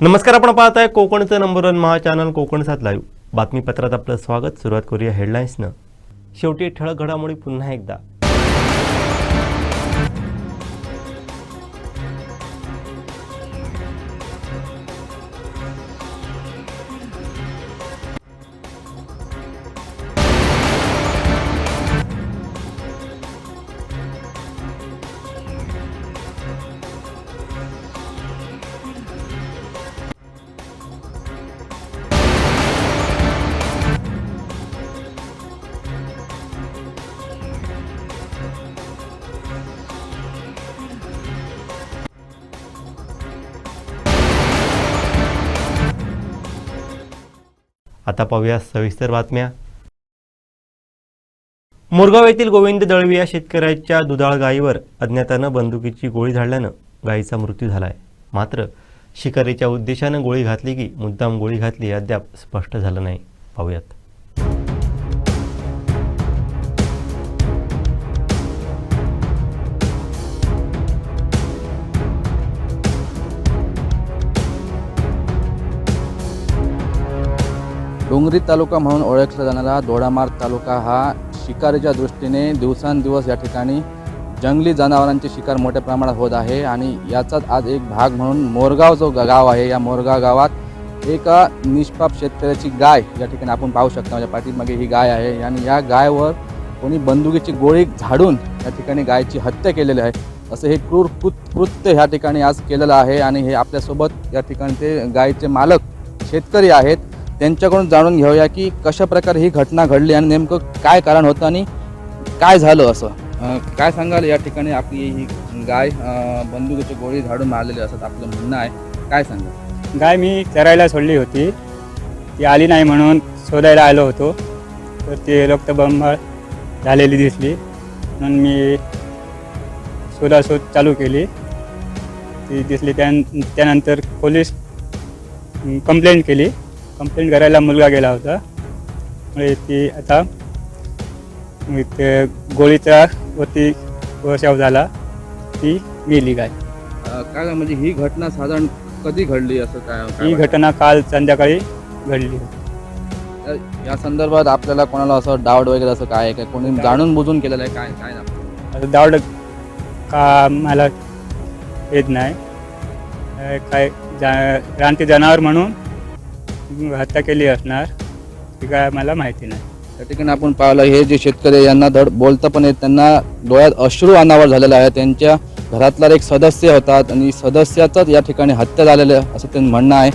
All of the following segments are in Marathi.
नमस्कार, आपण पाहताय कोकणचं नंबर 1 महा चॅनल कोकण 7 लाईव्ह बातमीपत्रात आपलं स्वागत। सुरुवात करूया हेडलाईन्सनं। शेवटी ठळक घडामोडी पुन्हा एकदा। आता पाहूया सविस्तर बातम्या। मोरगाव येथील गोविंद दळवी या शेतकऱ्याच्या दुधाळ गायीवर अज्ञातानं बंदुकीची गोळी झाडल्यानं गायीचा मृत्यू झालाय। मात्र शिकारीच्या उद्देशानं गोळी घातली की मुद्दाम गोळी घातली अद्याप स्पष्ट झालं नाही। पाहूयात। डोंगरी तालुका म्हणून ओळखला जाणारा दोडामार्ग तालुका हा शिकारीच्या दृष्टीने दिवसांदिवस या ठिकाणी जंगली जनावरांची शिकार मोठ्या प्रमाणात होत आहे आणि याचाच आज एक भाग म्हणून मोरगाव जो गाव आहे, या मोरगाव गावात एक निष्पाप शेतकऱ्याची गाय या ठिकाणी आपण पाहू शकता। माझ्या पाठीमागे ही गाय आहे आणि या गायवर कोणी बंदुकीची गोळी झाडून या ठिकाणी गायची हत्या केलेली आहे। असं हे क्रूर कृत्य ह्या ठिकाणी आज केलेलं आहे आणि हे आपल्यासोबत या ठिकाणी ते गायचे मालक शेतकरी आहेत। त्यांच्याकडून जाणून घेऊया की कशा प्रकारे ही घटना घडली आणि नेमकं काय कारण होतं आणि काय झालं। असं काय सांगाल? या ठिकाणी आपली ही गाय बंदुकीची गोळी झाडून मारलेली असं आपलं म्हणणं आहे, काय सांगाल? गाय मी चरायला सोडली होती, ती आली नाही म्हणून शोधायला आलो होतो, तर ती रक्तबंबाळ झालेली दिसली म्हणून मी शोधाशोध चालू केली। ती दिसली त्यानंतर पोलीस कंप्लेंट केली। कंप्लेंट करायला मुलगा गेला होता, म्हणजे ती आता गोळीचा वरती वर्षाव झाला, ती मेली गाय। काय म्हणजे ही घटना साधारण कधी घडली असं काय? ही घटना काल संध्याकाळी घडली। या संदर्भात आपल्याला कोणाला असं डाऊट वगैरे असं काय आहे का? कोणी जाणून बुजून केलेलं आहे? काय काय ना असं डाऊट का मला येत नाही, काय रानटी जनावर म्हणून हत्या केली असणार, ती काय मला माहिती नाही। त्या ठिकाणी आपण पाहिलं हे जे शेतकरी यांना धड बोलता पण येत, त्यांना डोळ्यात अश्रू अनावर झालेलं आहे। त्यांच्या घरातला एक सदस्य होता आणि सदस्याचाच या ठिकाणी हत्या झालेलं आहे असं त्यांचं म्हणणं आहे।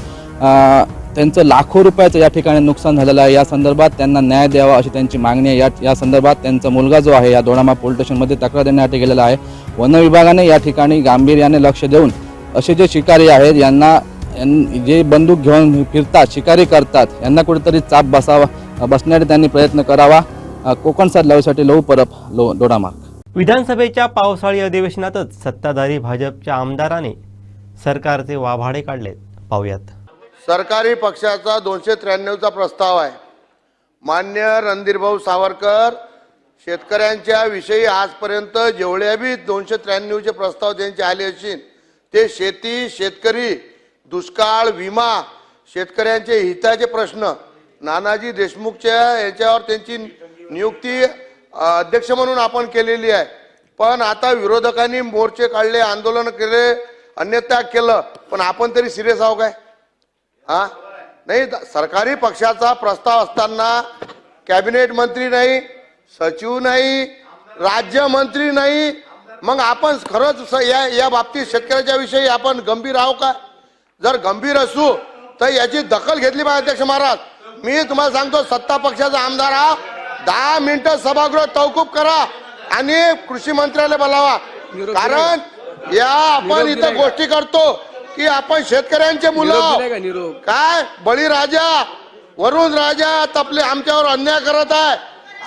त्यांचं लाखो रुपयाचं या ठिकाणी नुकसान झालेलं आहे। या संदर्भात त्यांना न्याय द्यावा अशी त्यांची मागणी आहे। या संदर्भात त्यांचा मुलगा जो आहे या दोडामार्ग पोलीस स्टेशनमध्ये तक्रार देण्यासाठी गेलेला आहे। वन विभागाने या ठिकाणी गांभीर्याने लक्ष देऊन असे जे शिकारी आहेत यांना जे बंदूक घेऊन फिरतात, शिकारी करतात, यांना कुठेतरी चाप बसण्यासाठी त्यांनी प्रयत्न करावा। कोकण 7 लाईव्हसाठी लहू परब, दोडामार्ग। विधानसभेच्या पावसाळी अधिवेशनातच सत्ताधारी भाजपच्या आमदाराने सरकारचे वाभाडे काढले। पाहूयात। सरकारी पक्षाचा 293चा प्रस्ताव आहे। मान्य रणधीरभाऊ सावरकर शेतकऱ्यांच्या विषयी आजपर्यंत जेवढे बी 293चे प्रस्ताव त्यांचे आले असतील ते शेती, शेतकरी, दुष्काळ, विमा, शेतकऱ्यांचे हिताचे प्रश्न, नानाजी देशमुखच्या याच्यावर त्यांची नियुक्ती अध्यक्ष म्हणून आपण केलेली आहे। पण आता विरोधकांनी मोर्चे काढले, आंदोलन केले, अन्यथा केलं, पण आपण तरी सिरियस आहो काय? नाही, सरकारी पक्षाचा प्रस्ताव असताना कॅबिनेट मंत्री नाही, सचिव नाही, राज्यमंत्री नाही, मग आपण खरंच या बाबतीत शेतकऱ्याच्या विषयी आपण गंभीर आहो का? जर गंभीर असू तर याची दखल घेतली पाहिजे अध्यक्ष महाराज। मी तुम्हाला सांगतो, सत्ता पक्षाचा आमदार हा 10 मिनिटं सभागृह तहकूब करा आणि कृषी मंत्र्याला बोलावा, कारण या आपण इथं गोष्टी करतो की आपण शेतकऱ्यांचे मुलं काय बळीराजा, वरुण राजा तपले आमच्यावर अन्याय करत आहे।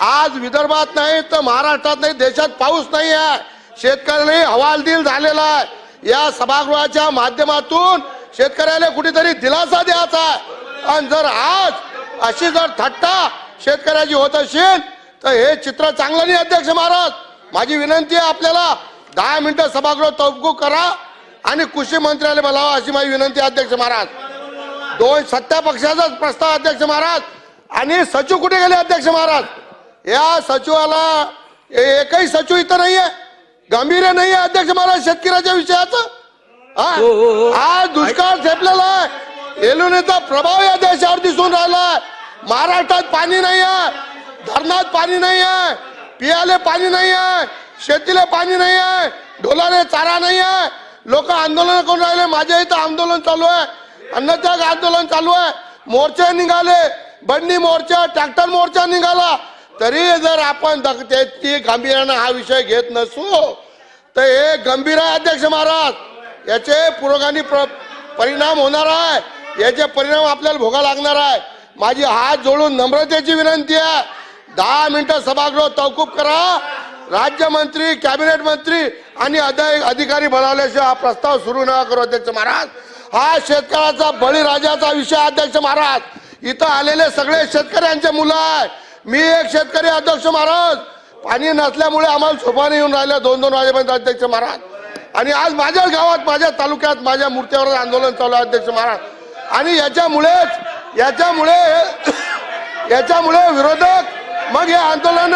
आज विदर्भात नाही तर महाराष्ट्रात नाही, देशात पाऊस नाही आहे, शेतकऱ्याला हवालदिल झालेला आहे। या सभागृहाच्या माध्यमातून शेतकऱ्याला कुठेतरी दिलासा द्यायचा आहे। आणि जर आज अशी जर थट्टा शेतकऱ्याची होत असेल तर हे चित्र चांगलं नाही अध्यक्ष महाराज। माझी विनंती आहे आपल्याला 10 मिनिटं सभागृह तहकूब करा आणि कृषी मंत्र्याला बोलावा अशी माझी विनंती आहे अध्यक्ष महाराज. दोन सत्ता पक्षाचाच प्रस्ताव अध्यक्ष महाराज. आणि सचिव कुठे गेले अध्यक्ष महाराज? या सचिवाला एकही सचिव इथं नाहीये, गांभीर्य नाहीये अध्यक्ष महाराज शेतकऱ्याच्या विषयाचं. आज दुष्काळ झेपलेला आहे, एलुनीचा प्रभाव या देशावर दिसून राहिलाय. महाराष्ट्रात पाणी नाही आहे, धरणात पाणी नाही आहे, पियाले पाणी नाही आहे, शेतीला पाणी नाही आहे, ढोलाने चारा नाही आहे. लोक आंदोलन करून राहिले. माझ्या इथं आंदोलन चालू आहे, अन्नत्याग आंदोलन चालू आहे, मोर्चे निघाले, बंडी मोर्चा, ट्रॅक्टर मोर्चा निघाला. तरी जर आपण त्याची गांभीर्यानं हा विषय घेत नसू तर हे गंभीर आहे अध्यक्ष महाराज. याचे पुरोगामी परिणाम होणार आहे, याचे परिणाम आपल्याला भोगा लागणार आहे. माझी हात जोडून नम्रतेची विनंती आहे, 10 मिनिटं सभागृह तहकूब करा. राज्यमंत्री, कॅबिनेट मंत्री आणि अधिकारी बोलावल्याशिवाय हा प्रस्ताव सुरू नका करू अध्यक्ष महाराज. हा शेतकऱ्याचा बळीराजाचा विषय अध्यक्ष महाराज. इथं आलेले सगळे शेतकऱ्यांचे मुलं आहे. मी एक शेतकरी अध्यक्ष महाराज. पाणी नसल्यामुळे आम्हाला झोपाने येऊन राहिल्या 2-2 वाजेपर्यंत अध्यक्ष महाराज. आणि आज माझ्या गावात, माझ्या तालुक्यात, माझ्या मूर्त्यावर आंदोलन चालू आहे अध्यक्ष महाराज. आणि याच्यामुळे विरोधक मग हे आंदोलन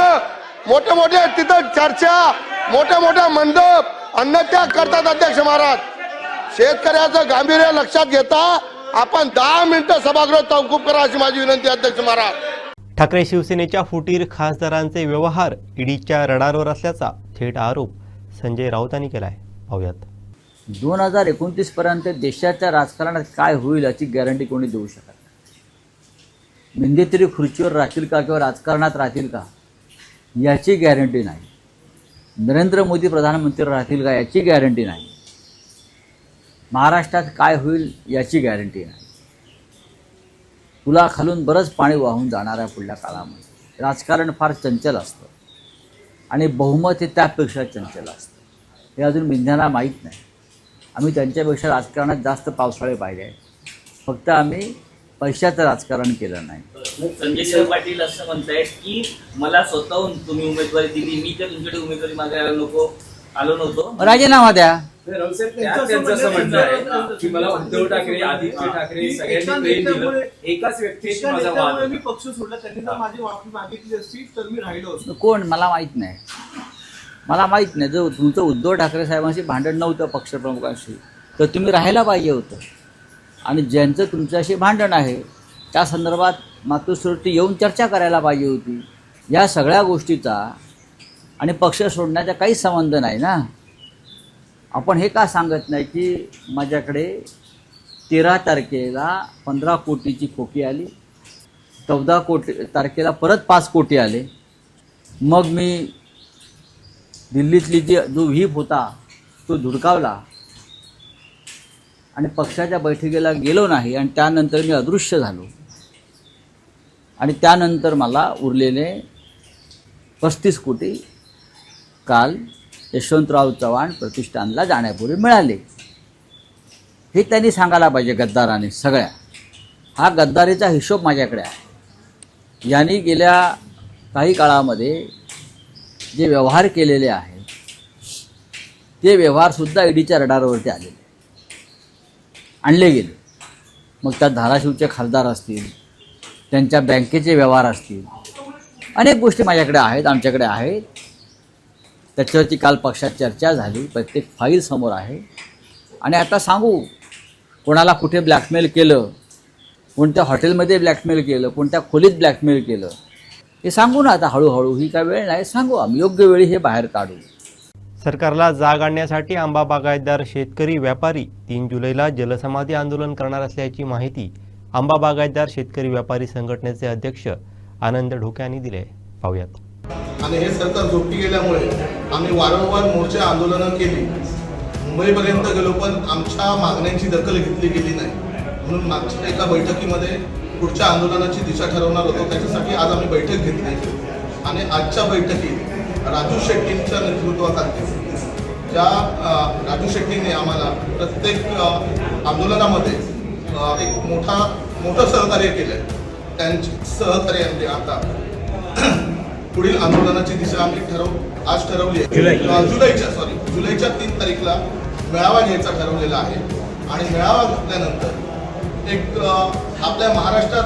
मोठे मोठे तिथं चर्चा, मोठ्या मोठ्या मंडप, अन्नत्याग करतात अध्यक्ष महाराज. शेतकऱ्याचं गांभीर्य लक्षात घेता आपण 10 मिनिटं सभागृह तहकूब करा अशी माझी विनंती अध्यक्ष महाराज. ठाकरे शिवसेनेच्या फुटीर खासदारांचे व्यवहार ईडीच्या रडारवर असल्याचा थेट आरोप संजय राऊतांनी केला आहे. पाहूयात. 2029 पर्यंत देशाच्या राजकारणात काय होईल याची गॅरंटी कोणी देऊ शकत नाही. म्हणजे तरी खुर्चीवर राहतील का किंवा राजकारणात राहतील का याची गॅरंटी नाही. नरेंद्र मोदी प्रधानमंत्री राहतील का याची गॅरंटी नाही. महाराष्ट्रात काय होईल याची गॅरंटी नाही. पुलाखालून बरंच पाणी वाहून जाणार आहे पुढल्या काळामध्ये. राजकारण फार चंचल असतं आणि बहुमत हे त्यापेक्षा चंचल असतं. हे अजून विज्ञानाला माहीत नाही. आम्ही त्यांच्यापेक्षा राजकारणात जास्त पावसाळे पाहिले आहेत. फक्त आम्ही पैशाचं राजकारण केलं नाही. संजय पाटील असं म्हणतायत की मला स्वतःहून तुम्ही उमेदवारी दिली, मी तर तुमच्याकडे उमेदवारी मागायला आलो नव्हतो, राजीनामा द्या. त्यांचं असं म्हणणं आहे की मला उद्धव ठाकरे, आदित्य ठाकरे सगळ्यांनी प्रेम दिलं, एकाच व्यक्तीशी माझा वाद. मी पक्ष सोडला, त्यांनी जर माझी माफी मागितली असती तर मी राहिलो असतो. कोण मला माहीत नाही. मला माहीत नाही. जर तुमचं उद्धव ठाकरे साहेबांशी भांडण नव्हतं पक्षप्रमुखांशी तर तुम्ही राहायला पाहिजे होतं. आणि ज्यांचं तुमच्याशी भांडण आहे त्या संदर्भात मातोश्रीवरती येऊन चर्चा करायला पाहिजे होती. या सगळ्या गोष्टीचा आणि पक्ष सोडण्याचा काही संबंध नाही ना. आपण हे का सांगत नाही की माझ्याकडे 13 तारखेला 15 कोटीची खोकी आली, 14 तारखेला परत 5 कोटी आले. मग मी दिल्लीतली जो व्हीप होता तो धुडकावला आणि पक्षाच्या बैठकीला गेलो नाही आणि त्यानंतर मी अदृश्य झालो. आणि त्यानंतर मला उरलेले 35 कोटी काल यशवंतराव चव्हाण प्रतिष्ठानला जाण्यापूर्वी मिळाले. हे त्यांनी सांगायला पाहिजे गद्दाराने सगळ्या. हा गद्दारीचा हिशोब माझ्याकडे आहे. यांनी गेल्या काही काळामध्ये जे व्यवहार केलेले आहेत ते व्यवहारसुद्धा ईडीच्या रडारवरती आणले गेले. मग त्यात धाराशिवचे खासदार असतील, त्यांच्या बँकेचे व्यवहार असतील, अनेक गोष्टी माझ्याकडे आहेत, आमच्याकडे आहेत. त्याच्यावरती काल पक्षात चर्चा झाली. प्रत्येक फाईल समोर आहे. आणि आता सांगू कोणाला कुठे ब्लॅकमेल केलं, कोणत्या हॉटेलमध्ये ब्लॅकमेल केलं, कोणत्या खोलीत ब्लॅकमेल केलं हे सांगू ना. आता हळूहळू, ही काय वेळ नाही, सांगू आम्ही योग्य वेळी हे बाहेर काढू. सरकारला जाग आणण्यासाठी आंबा बागायतदार शेतकरी व्यापारी 3 जुलैला जलसमाधी आंदोलन करणार असल्याची माहिती आंबा बागायतदार शेतकरी व्यापारी संघटनेचे अध्यक्ष आनंद ढोके यांनी दिली आहे. पाहूयात. आणि हे सरकार झोपी गेल्यामुळे आम्ही वारंवार मोर्चे आंदोलनं केली, मुंबईपर्यंत गेलो, पण आमच्या मागण्यांची दखल घेतली गेली नाही. म्हणून मागच्या एका बैठकीमध्ये पुढच्या आंदोलनाची दिशा ठरवणार होतो. त्याच्यासाठी आज आम्ही बैठक घेतली आणि आजच्या बैठकीत राजू शेट्टींच्या नेतृत्वाखाली ज्या राजू शेट्टींनी आम्हाला प्रत्येक आंदोलनामध्ये एक मोठं सहकार्य केलं. त्यांचे सहकार्य म्हणजे आता पुढील आंदोलनाची दिशा आम्ही आज ठरवली आहे. जुलैच्या 3 तारीखला मेळावा घ्यायचा ठरवलेला आहे आणि मेळावा घेतल्यानंतर एक आपल्या महाराष्ट्रात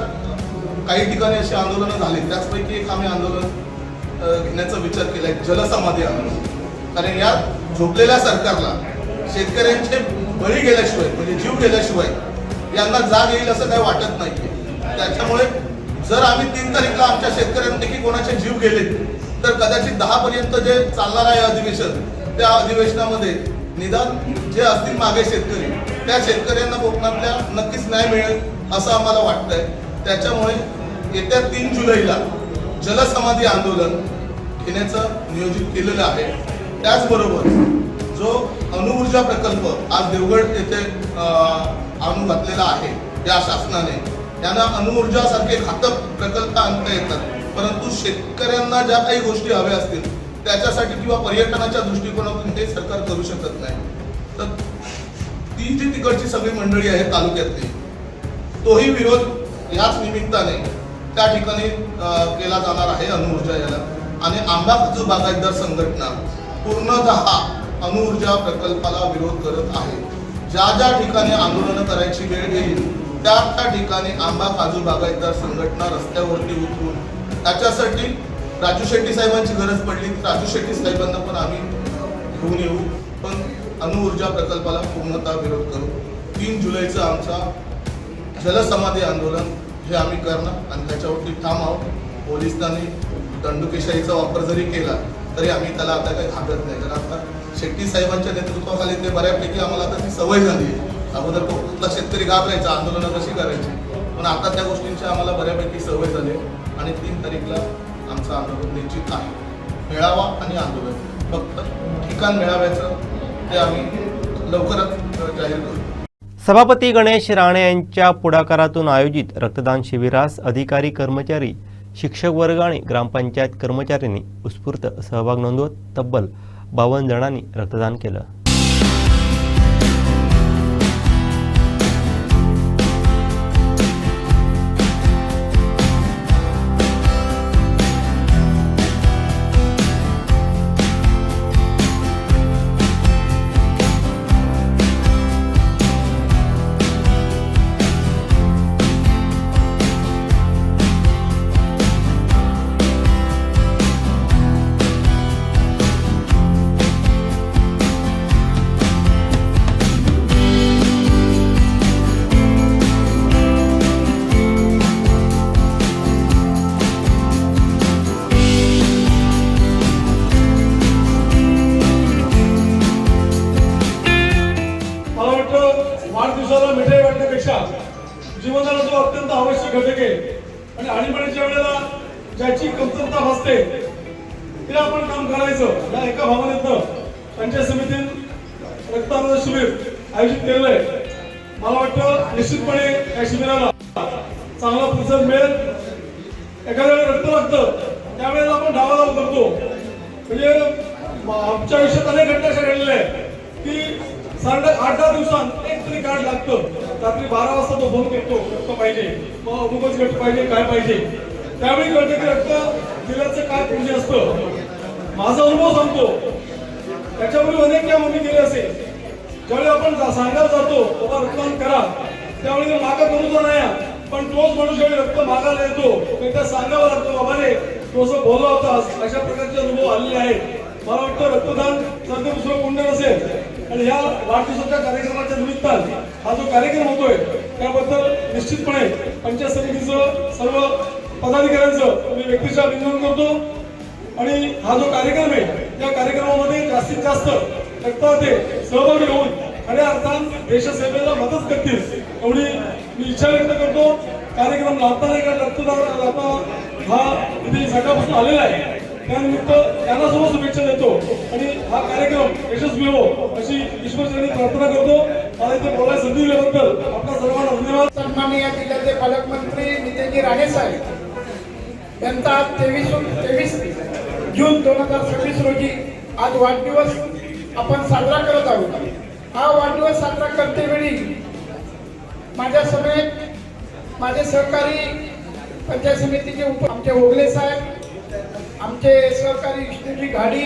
काही ठिकाणी अशी आंदोलनं झाली, त्याचपैकी एक आम्ही आंदोलन घेण्याचा विचार केला आहे, जलसमाधी आंदोलन. कारण या झोपलेल्या सरकारला शेतकऱ्यांचे बळी गेल्याशिवाय म्हणजे जीव गेल्याशिवाय यांना जाग येईल असं काही वाटत नाही. त्याच्यामुळे जर आम्ही 3 तारीखला आमच्या शेतकऱ्यांपैकी कोणाचे जीव गेले तर कदाचित 10 पर्यंत जे चालणार आहे अधिवेशन, त्या अधिवेशनामध्ये निदान जे असतील मागे शेतकरी, त्या शेतकऱ्यांना कोकणातल्या नक्कीच न्याय मिळेल असं आम्हाला वाटतंय. त्याच्यामुळे येत्या 3 जुलैला जलसमाधी आंदोलन घेण्याचं नियोजित केलेलं आहे. त्याचबरोबर जो अणुऊर्जा प्रकल्प आज देवगड येथे आणून घातलेला आहे या शासनाने, त्यांना अणुऊर्जासारखे घातक प्रकल्प आणता येतात, परंतु शेतकऱ्यांना ज्या काही गोष्टी हव्या असतील त्याच्यासाठी किंवा पर्यटनाच्या दृष्टिकोनातून हे सरकार करू शकत नाही. तर ती जी तिकडची सगळी मंडळी आहे तालुक्यातली, तोही विरोध याच निमित्ताने त्या ठिकाणी केला जाणार आहे अणुऊर्जा याला. आणि आंबा काजू बागायतदार संघटना पूर्णतः अणुऊर्जा प्रकल्पाला विरोध करत आहे. ज्या ज्या ठिकाणी आंदोलनं करायची वेळ येईल त्या त्या ठिकाणी आंबा काजू बागायतदार संघटना रस्त्यावरती उतरून त्याच्यासाठी राजू शेट्टी साहेबांची गरज पडली तर राजू शेट्टी साहेबांना पण आम्ही घेऊन येऊ, पण अणुऊर्जा प्रकल्पाला पूर्णतः विरोध करू. 3 जुलैचं आमचा जलसमाधी आंदोलन हे आम्ही करणार आणि त्याच्यावरती ठाम आहोत. पोलिसांनी दंडुकेशाहीचा वापर जरी केला तरी आम्ही त्याला आता काही घाबरत नाही. कारण आता शेट्टी साहेबांच्या नेतृत्वाखाली ते बऱ्यापैकी आम्हाला आता ती सवय झाली आहे. अगोदर कोकणातला शेतकरी घाबरायचा, आंदोलनं कशी करायची, पण आता त्या गोष्टींची आम्हाला बऱ्यापैकी सवय झाली आहे. आणि 3 तारीखला आमचं आंदोलन निश्चित आहे. मेळावा आणि आंदोलन, फक्त ठिकाण मेळाव्याचं ते आम्ही लवकरच जाहीर करू. सभापती गणेश राणे यांच्या पुढाकारातून आयोजित रक्तदान शिबिरास अधिकारी, कर्मचारी, शिक्षक वर्ग आणि ग्रामपंचायत कर्मचाऱ्यांनी उत्स्फूर्त सहभाग नोंदवत तब्बल 52 जणांनी रक्तदान केलं. वाढदिवसाला मिठाई वाटण्यापेक्षा जीवनाला जो अत्यंत आवश्यक घटक आहे आणि आणीबाणीच्या वेळेला ज्याची कमतरता भासते ते आपण काम करायचं, या एका भावनेतनं पंचायत समितीत रक्तदान शिबिर आयोजित केलेलं आहे. मला वाटतं निश्चितपणे या शिबिराला चांगला प्रतिसाद मिळेल. एखाद्या वेळेला रक्त लागतं त्यावेळेला आपण धावाधाव करतो. म्हणजे आमच्या आयुष्यात अनेक घटना अशा घडलेल्या आहेत की 8-10 दिवसांत एक तरी कार्ड लागतं. रात्री 12 वाजता तो फोन करतो, रक्त पाहिजे, मग अमुकच घट पाहिजे, काय पाहिजे. त्यावेळी कळतं की रक्त दिल्याचं काय पुण्य असतं. माझा अनुभव सांगतो, त्याच्यापूर्वी अनेक काम आम्ही केले असेल. ज्यावेळी आपण सांगायला जातो बाबा रक्तदान करा, त्यावेळी मागा करू तर नाही, पण तोच माणूस ज्यावेळी रक्त मागायला येतो त्या सांगावं लागतं बाबाने तो असं बोलला होता. अशा प्रकारचे अनुभव आलेले आहेत. मला वाटतं रक्तदान जर ते दुसरं पुण्य नसेल आणि ह्या वाढदिवसाच्या कार्यक्रमाच्या निमित्तानं हा जो कार्यक्रम होतोय त्याबद्दल निश्चितपणे पंचायत समितीचं सर्व पदाधिकाऱ्यांचं मी व्यक्तिशः अभिनंदन करतो. आणि हा जो कार्यक्रम आहे त्या कार्यक्रमामध्ये जास्तीत जास्त रक्तदाते सहभागी होऊन खऱ्या अर्थानं देशसेवेला मदत करतील एवढी मी इच्छा व्यक्त करतो. कार्यक्रम लाभताना रक्तदान हा इथे सकाळपासून आलेला आहे, त्यानिमित्त त्यांना सर्व शुभेच्छा देतो आणि हा कार्यक्रम यशस्वी हो अशी ईश्वरचरणी प्रार्थना करतो. मला इथे बोलायला संधी दिल्याबद्दल आपल्या सर्वांना धन्यवाद. सन्माननीय जिल्ह्याचे पालकमंत्री नितेशजी राणे साहेब यांचा आज 23 जून 2026 रोजी आज वाढदिवस आपण साजरा करत आहोत. हा वाढदिवस साजरा करतेवेळी माझ्या समेत माझे सहकारी पंचायत समितीचे आमचे ओगले साहेब, आमचे सहकारी विष्णूजी घाडी,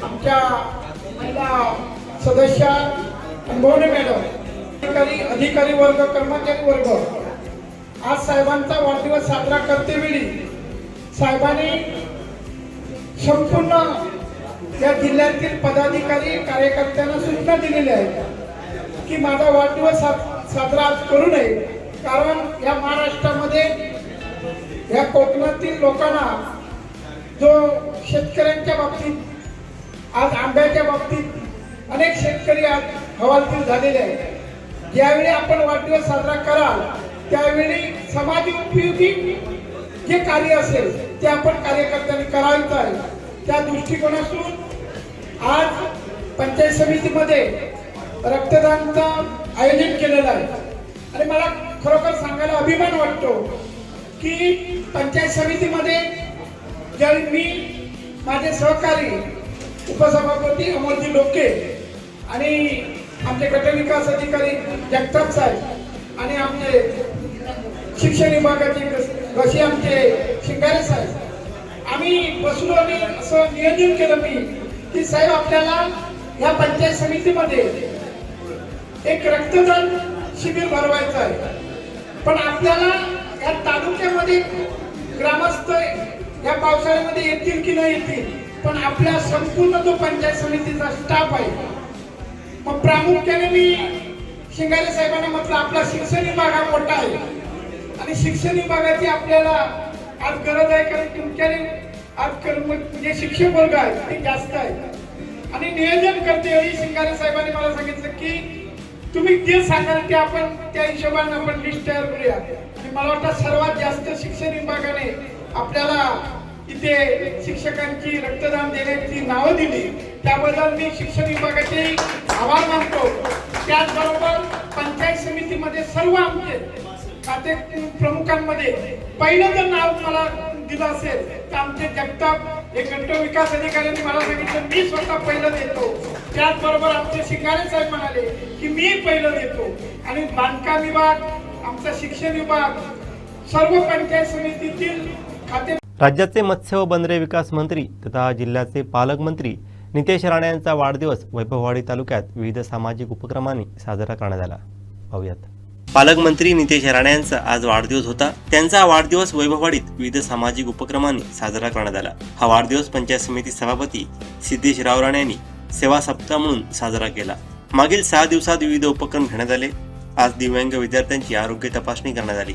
आमच्या महिला सदस्या अनभवणे मॅडम, अधिकारी वर्ग, कर्मचारी वर्ग, आज साहेबांचा वाढदिवस साजरा करतेवेळी साहेबांनी संपूर्ण या जिल्ह्यातील पदाधिकारी कार्यकर्त्यांना सूचना दिलेल्या आहेत की माझा वाढदिवस साजरा आज करू नये, कारण या महाराष्ट्रामध्ये या कोकणातील लोकांना जो शेतकऱ्यांच्या बाबतीत आज आंब्याच्या बाबतीत अनेक शेतकरी आज हवालदिल झालेले आहेत. ज्यावेळी आपण वाढदिवस साजरा कराल त्यावेळी समाज उपयोगी जे कार्य असेल ते आपण कार्यकर्त्यांनी करायचं आहे. त्या दृष्टिकोनातून आज पंचायत समितीमध्ये रक्तदानाचं आयोजन केलेलं आहे आणि मला खरोखर सांगायला अभिमान वाटतो की पंचायत समितीमध्ये ज्यावेळी मी, माझे सहकारी उपसभापती अमोलजी लोके आणि आमचे गटविकास अधिकारी जगताप साहेब आणि आमचे शिक्षण विभागाचे घसे आमचे शिंगारे साहेब, आम्ही बसलो आणि असं नियोजन केलं मी की साहेब आपल्याला या पंचायत समितीमध्ये एक रक्तदान शिबिर भरवायचं आहे, पण आपल्याला या तालुक्यामध्ये ग्रामस्थ या पावसाळ्यामध्ये येतील की नाही येतील, पण आपल्या संपूर्ण जो पंचायत समितीचा स्टाफ आहे, मग प्रामुख्याने मी शिंगारे साहेबांना म्हटलं आपला शिक्षण विभाग हा मोठा आहे आणि शिक्षण विभागाची आपल्याला आज गरज आहे, कारण तुमच्याने आज जे शिक्षक वर्ग आहे ते जास्त आहे आणि नियोजन करते वेळी शिंगारे साहेबांनी मला सांगितलं की तुम्ही जे सांगाल ते आपण त्या हिशोबाने आपण लिस्ट तयार करूया आणि मला वाटतं सर्वात जास्त शिक्षण विभागाने आपल्याला इथे शिक्षकांची रक्तदान देण्याची नावं दिली, त्याबद्दल मी शिक्षण विभागाचे आभार मानतो. त्याचबरोबर पंचायत समितीमध्ये सर्व आमचे खाते प्रमुखांमध्ये पहिलं जर नाव मला दिलं असेल तर आमचे जगताप हे गट विकास अधिकाऱ्यांनी मला सांगितलं मी स्वतः पहिलं देतो. त्याचबरोबर आमचे शिंगारे साहेब म्हणाले की मी पहिलं देतो आणि बांधकाम विभाग, आमचा शिक्षण विभाग, सर्व पंचायत समितीतील खाते. राज्याचे मत्स्य व बंदरे विकास मंत्री तथा जिल्ह्याचे पालकमंत्री नितेश राणे यांचा वाढदिवस वैभववाडी तालुक्यात विविध सामाजिक उपक्रमांनी साजरा करण्यात आला. पाहूयात. पालकमंत्री नितेश राणे यांचा आज वाढदिवस होता. त्यांचा वाढदिवस वैभववाडीत विविध सामाजिक उपक्रमांनी साजरा करण्यात आला. हा वाढदिवस पंचायत समिती सभापती सिद्धेश राव राणे यांनी सेवा सप्ताह म्हणून साजरा केला. मागील 6 दिवसात विविध उपक्रम घेण्यात आले. आज दिव्यांग विद्यार्थ्यांची आरोग्य तपासणी करण्यात आली.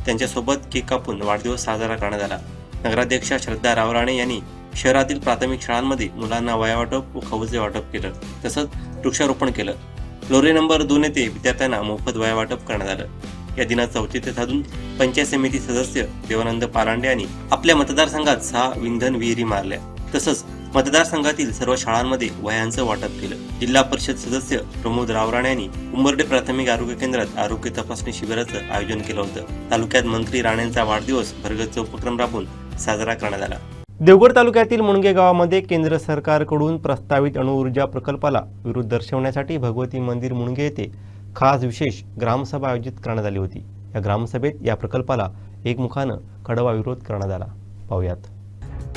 त्यांच्यासोबत केक कापून वाढदिवस साजरा करण्यात आला. नगराध्यक्षा श्रद्धा राव राणे यांनी शहरातील प्राथमिक शाळांमध्ये मुलांना वह्या वाटप व खवजे वाटप केलं. तसंच वृक्षारोपण केलं. लोरे नंबर 2 येथे विद्यार्थ्यांना मोफत वह्या वाटप करण्यात आलं. या दिनाचं औचित्य साधून पंचायत समिती सदस्य देवानंद पालांडे यांनी आपल्या मतदारसंघात 6 विंधन विहिरी मारल्या. तसंच मतदारसंघातील सर्व शाळांमध्ये वह्यांचं वाटप केलं. जिल्हा परिषद सदस्य प्रमोद रावराणे यांनी उंबर्डे प्राथमिक आरोग्य केंद्रात आरोग्य तपासणी शिबिराचं आयोजन केलं होतं. तालुक्यात मंत्री राणेंचा वाढदिवस भरगच्च उपक्रम राबवून साजरा करण्यात आला. देवगड तालुक्यातील मुणगे गावामध्ये केंद्र सरकारकडून प्रस्तावित अणुऊर्जा प्रकल्पाला विरोध दर्शवण्यासाठी भगवती मंदिर मुणगे येथे खास विशेष ग्रामसभा आयोजित करण्यात आली होती. या ग्रामसभेत या प्रकल्पाला एकमुखानं कडवा विरोध करण्यात आला. पाहूयात.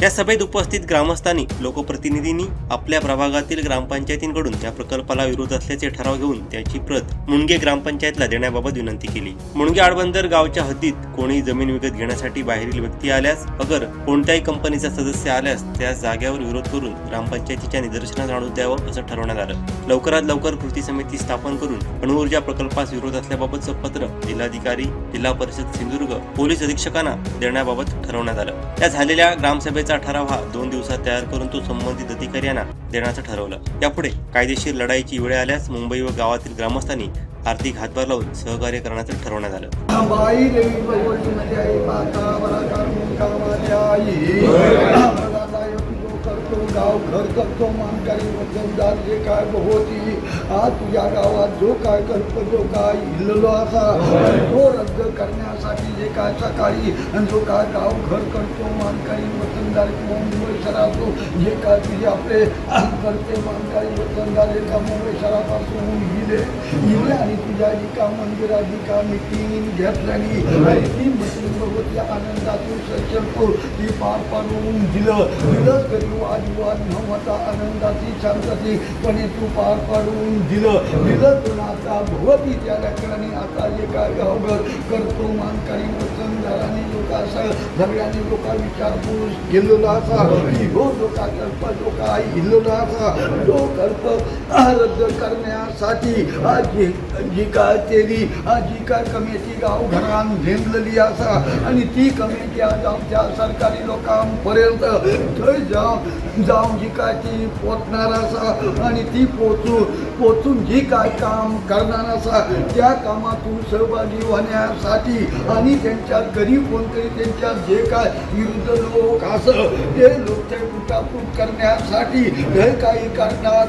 या सभेत उपस्थित ग्रामस्थांनी लोकप्रतिनिधींनी आपल्या प्रभागातील ग्रामपंचायतींकडून या प्रकल्पाला विरोध असल्याचे ठराव घेऊन त्याची प्रत मुणगे ग्रामपंचायतला देण्याबाबत विनंती केली. मुणगे आडबंदर गावच्या हद्दीत कोणी जमीन विकत घेण्यासाठी बाहेरील व्यक्ती आल्यास अगर कोणत्याही कंपनीचा सदस्य आल्यास त्या जागेवर विरोध करून ग्रामपंचायतीच्या निदर्शनास आणून द्यावं असं ठरवण्यात आलं. लवकरात लवकर कृती समिती स्थापन करून अणुऊर्जा प्रकल्पास विरोध असल्याबाबतचं पत्र जिल्हाधिकारी, जिल्हा परिषद सिंधुदुर्ग, पोलीस अधीक्षकांना देण्याबाबत ठरवण्यात आलं. या झालेल्या ग्रामसभेचा ठराव हा 2 दिवसात तयार करून तो संबंधित अधिकाऱ्यांना देण्याचं ठरवलं. यापुढे कायदेशीर लढाईची वेळ आल्यास मुंबई व गावातील ग्रामस्थांनी आर्थिक हातभार लावून सहकार्य करण्याचं ठरवण्यात आलं. गाव घर करतो मानकरी वतनदार जे काय होती आज तुझ्या गावात जो काय कल्प जो काय इल्लो असा तो रद्द करण्यासाठी जे काय सकाळी आणि जो काय गाव घर करतो मानकरी वतनदार किंवा मुंबई शहरातो जे काय तुझे आपले करते मानकरी वतनदार एका मुंबई शहरापासून गेले आणि तुझ्या एका मंदिरात एका मिटिंग घेतल्याने आणि ती मिटिंग बघत या आनंदातून संकल्प ती पार पाडून दिलंच गरीब आज वादविवाद नवता आनंदाची शांततेपणे तू पार पाडून दिलं तू आता भगवती त्या लेकरांनी आता जे काय गावघर करतो मानकरी वचनदारांनी लोकांसह सगळ्यांनी लोका विचारपूस केलेला असा हो लोका कल्प लोका इल्लेला असा तो कल्प रद्द करण्यासाठी जी काय तेली जी काय कमिटी गाव घरान नेमलेली असा आणि ती कमिटी आज आमच्या सरकारी लोकांपर्यंत थंय जाऊन जी काय ती पोचणार असा आणि ती पोचून जी काय काम करणार असा त्या कामातून सहभागी होण्यासाठी आणि त्यांच्या घरी कोणतरी त्यांच्या जे काय विरुद्ध लोक असं ते लोक ते कुटापूट करण्यासाठी हे काही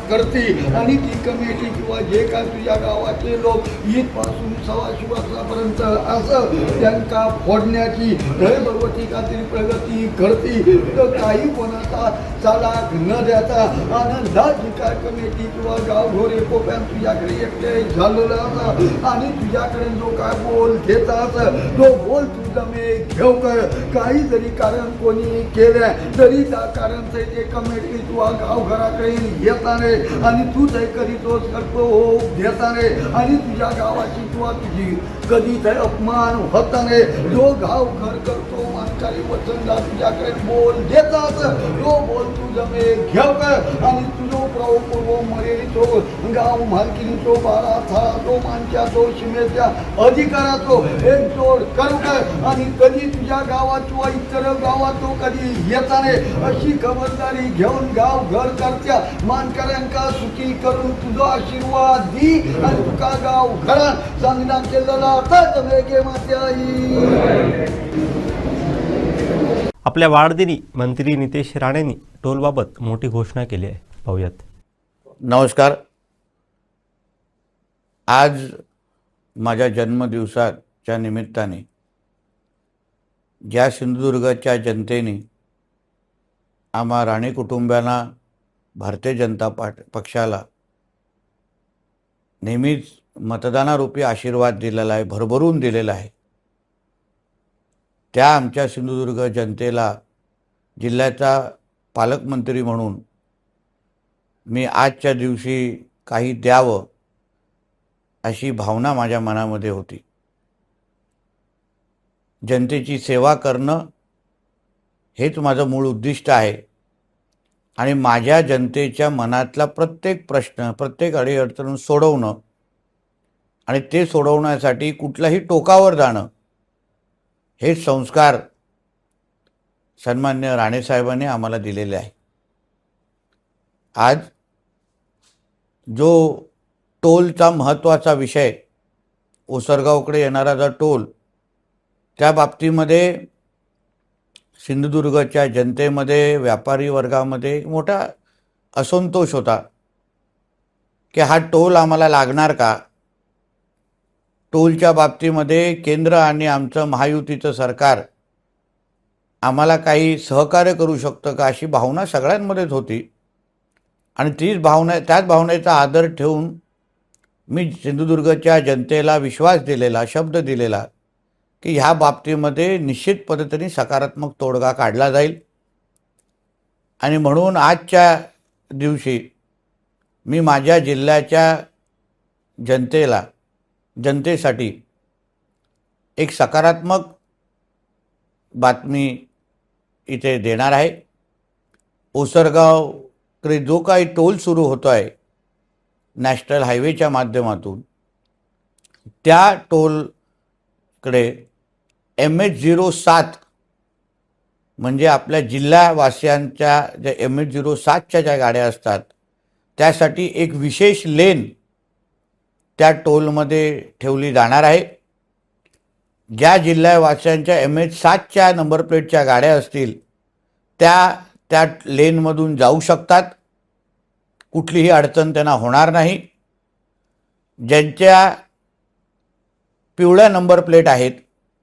करते आणि ती कमिटी किंवा जे काय तुझ्या गावातले लोक इथपासून 125 वर्षापर्यंत असं त्यांना फोडण्याची हे भगवती काहीतरी प्रगती करते तर काही कोणाचा चालाक न देता आनंदाची काय कमिटी किंवा गावघोरे कोप्यान तुझ्याकडे एकटे झालेला असा आणि तुझ्याकडे जो काय बोल देतात तो बोल तू जमे घेऊ कर काही जरी कारण कोणी केलं तरी त्या कारणचे ते कमिटी किंवा गावघराकडे येताने आणि तू ते करीतोच करतो हो देताने आणि तुझ्या गावाची किंवा तुझी कधी ते अपमान होताने जो गाव घर करतो मानकारी वचनदार तुझ्याकडे बोल देतात तो बोल तू जमे घेऊ कर आणि तुझो पूर्व मर्यादितो गाव मालकीनीचो बारा था तो मानच्या तो सीमेच्या अधिकाराचो एक जोड करू कर आणि कधी तुझ्या गावात किंवा इतर गावात तो कधी येताने अशी खबरदारी घेऊन गाव घर करत्या मानकऱ्यांका सुखी करून तुझा आशीर्वाद दी आणि तुका गाव घरात चांगला केलेला आता जमे गे मात्याई. आपल्या वाढदिनी मंत्री नितेश राणेंनी टोलबाबत मोठी घोषणा केली आहे. पाहूयात. नमस्कार. आज माझ्या जन्मदिवसाच्या निमित्ताने ज्या सिंधुदुर्गच्या जनतेने आम्हा राणे कुटुंबियांना भारतीय जनता पक्षाला नेहमीच मतदानारूपी आशीर्वाद दिलेला आहे, भरभरून दिलेला आहे, त्या आमच्या सिंधुदुर्ग जनतेला जिल्ह्याचा पालकमंत्री म्हणून मी आजच्या दिवशी काही द्यावं अशी भावना माझ्या मनामध्ये होती. जनतेची सेवा करणं हेच माझं मूळ उद्दिष्ट आहे आणि माझ्या जनतेच्या मनातला प्रत्येक प्रश्न, प्रत्येक अडीअडचण सोडवणं आणि ते सोडवण्यासाठी कुठल्याही टोकावर जाणं हे संस्कार सन्मान्य राणेसाहेबांनी आम्हाला दिलेले आहे. आज जो टोलचा महत्त्वाचा विषय, ओसरगावकडे येणारा जो टोल, त्या बाबतीमध्ये सिंधुदुर्गच्या जनतेमध्ये, व्यापारी वर्गामध्ये मोठा असंतोष होता की हा टोल आम्हाला लागणार का. टोलच्या बाबतीमध्ये केंद्र आणि आमचं महायुतीचं सरकार आम्हाला काही सहकार्य करू शकतं का अशी भावना सगळ्यांमध्येच होती आणि त्याच भावनेचा आदर ठेवून मी सिंधुदुर्गच्या जनतेला विश्वास दिलेला, शब्द दिलेला की ह्या बाबतीमध्ये निश्चित पद्धतीने सकारात्मक तोडगा काढला जाईल. आणि म्हणून आजच्या दिवशी मी माझ्या जिल्ह्याच्या जनतेसाठी एक सकारात्मक बातमी इथे देणार आहे. ओसरगावकडे जो काही टोल सुरू होतो आहे नॅशनल हायवेच्या माध्यमातून, त्या टोलकडे MH07 म्हणजे आपल्या जिल्हावासियांच्या ज्या MH07च्या ज्या गाड्या असतात त्यासाठी एक विशेष लेन त्या टोलमध्ये ठेवली जाणार आहे. ज्या जिल्हावासियांच्या MH07च्या नंबर प्लेटच्या गाड्या असतील त्या लेनमधून जाऊ शकतात, कुठलीही अडचण त्यांना होणार नाही. ज्यांच्या पिवळ्या नंबर प्लेट आहेत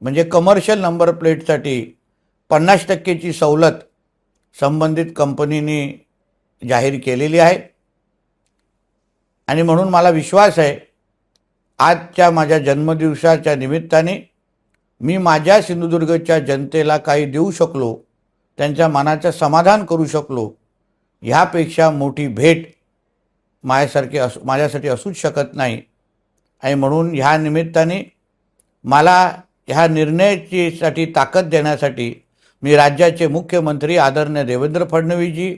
म्हणजे कमर्शियल नंबर प्लेटसाठी 50% सवलत संबंधित कंपनीने जाहीर केलेली आहे. आणि म्हणून मला विश्वास आहे आजच्या माझ्या जन्मदिवसाच्या निमित्ताने मी माझ्या सिंधुदुर्गच्या जनतेला काही देऊ शकलो, त्यांच्या मनाचं समाधान करू शकलो, ह्यापेक्षा मोठी भेट माझ्यासाठी असूच शकत नाही. आणि म्हणून ह्या निमित्ताने मला ह्या निर्णयासाठी ताकद देण्यासाठी मी राज्याचे मुख्यमंत्री आदरणीय देवेंद्र फडणवीसजी,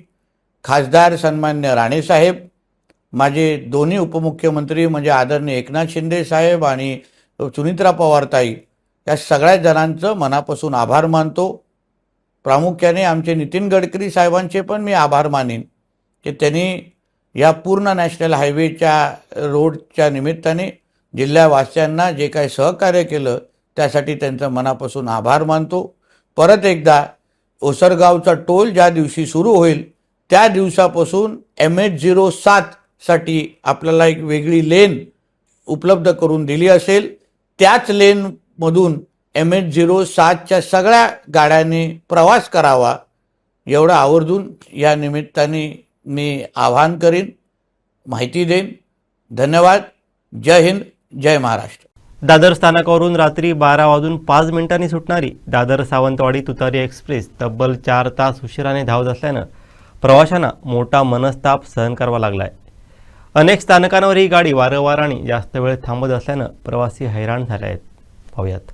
खासदार सन्मान्य राणेसाहेब, माझे दोन्ही उपमुख्यमंत्री म्हणजे आदरणीय एकनाथ शिंदे साहेब आणि सुनीत्रा पवारताई, या सगळ्या जणांचं मनापासून आभार मानतो. प्रामुख्याने आमचे नितीन गडकरी साहेबांचे पण मी आभार मानेन की त्यांनी या पूर्ण नॅशनल हायवेच्या रोडच्या निमित्ताने जिल्हावासियांना जे काही सहकार्य केलं त्यासाठी त्यांचं मनापासून आभार मानतो. परत एकदा ओसरगावचा टोल ज्या दिवशी सुरू होईल त्या दिवसापासून MH07 साठी आपल्याला एक वेगळी लेन उपलब्ध करून दिली असेल. त्याच लेनमधून MH07च्या सगळ्या गाड्यांनी प्रवास करावा एवढं आवर्जून या निमित्ताने मी आवाहन करीन, माहिती देईन. धन्यवाद. जय हिंद, जय महाराष्ट्र. दादर स्थानकावरून रात्री 12:05 सुटणारी दादर सावंतवाडी तुतारी एक्सप्रेस तब्बल 4 तास उशिराने धावत असल्यानं प्रवाशांना मोठा मनस्ताप सहन करावा लागला आहे. अनेक स्थानकांवर ही गाडी वारंवार आणि जास्त वेळ थांबत असल्यानं प्रवासी हैराण झाले आहेत. पाहूयात.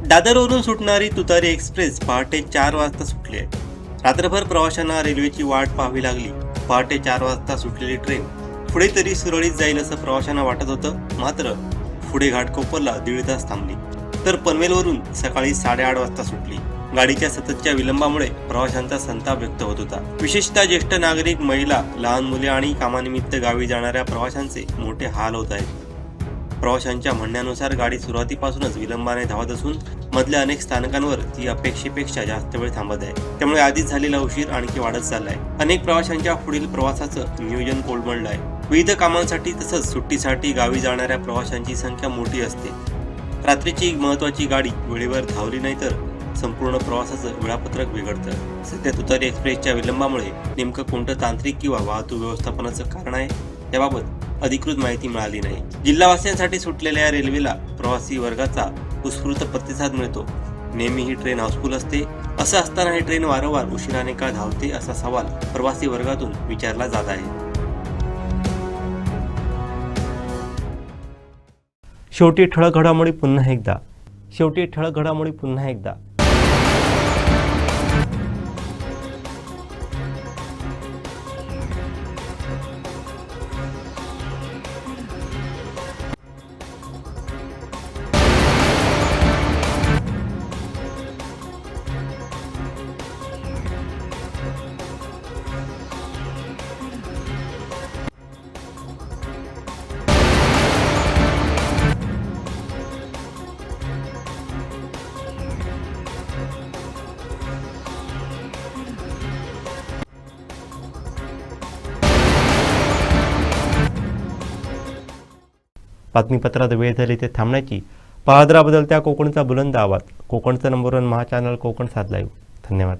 दादरवरून सुटणारी तुतारी एक्सप्रेस पहाटे 4 वाजता सुटली आहे. रात्रभर प्रवाशांना रेल्वेची वाट पाहावी लागली. पहाटे 4 वाजता सुटलेली ट्रेन पुढे तरी सुरळीत जाईल असं प्रवाशांना वाटत होतं. मात्र पुढे घाटकोपरला 1.5 तास थांबली, तर पनवेलवरून सकाळी 8:30 वाजता सुटली. गाडीच्या सततच्या विलंबामुळे प्रवाशांचा संताप व्यक्त होत होता. विशेषतः ज्येष्ठ नागरिक, महिला, लहान मुले आणि कामानिमित्त गावी जाणाऱ्या प्रवाशांचे मोठे हाल होत आहेत. प्रवाशांच्या म्हणण्यानुसार गाडी सुरुवातीपासूनच विलंबाने धावत असून मधल्या अनेक स्थानकांवर ती अपेक्षेपेक्षा जास्त वेळ थांबत आहे. त्यामुळे आधीच झालेला उशीर आणखी वाढत चाललाय. अनेक प्रवाशांच्या पुढील प्रवासाचं नियोजन कोलमडलं आहे. विविध कामांसाठी तसंच सुट्टीसाठी गावी जाणाऱ्या प्रवाशांची संख्या मोठी असते. रात्रीची महत्त्वाची गाडी वेळेवर धावली नाही तर संपूर्ण प्रवासाचं वेळापत्रक बिघडतं. सध्या तुतारी एक्सप्रेसच्या विलंबामुळे नेमकं कोणतं तांत्रिक किंवा वाहतूक व्यवस्थापनाचं कारण आहे याबाबत अधिकृत माहिती मिळाली नाही. जिल्हावासियांसाठी सुटलेल्या या रेल्वेला प्रवासी वर्गाचा उत्स्फूर्त प्रतिसाद मिळतो. नेहमी ही ट्रेन हाऊसफुल असते. असं असताना ही ट्रेन वारंवार उशिराने का धावते असा सवाल प्रवासी वर्गातून विचारला जात आहे. शेवटी ठळक घडामोडी पुन्हा एकदा. बातमीपत्रात वेळ झाली ते थांबण्याची. पाहत राहा बदलत्या कोकणचा बुलंद आवाज. कोकणचा नंबर 1 महा चॅनल कोकण 7 लाईव्ह. धन्यवाद.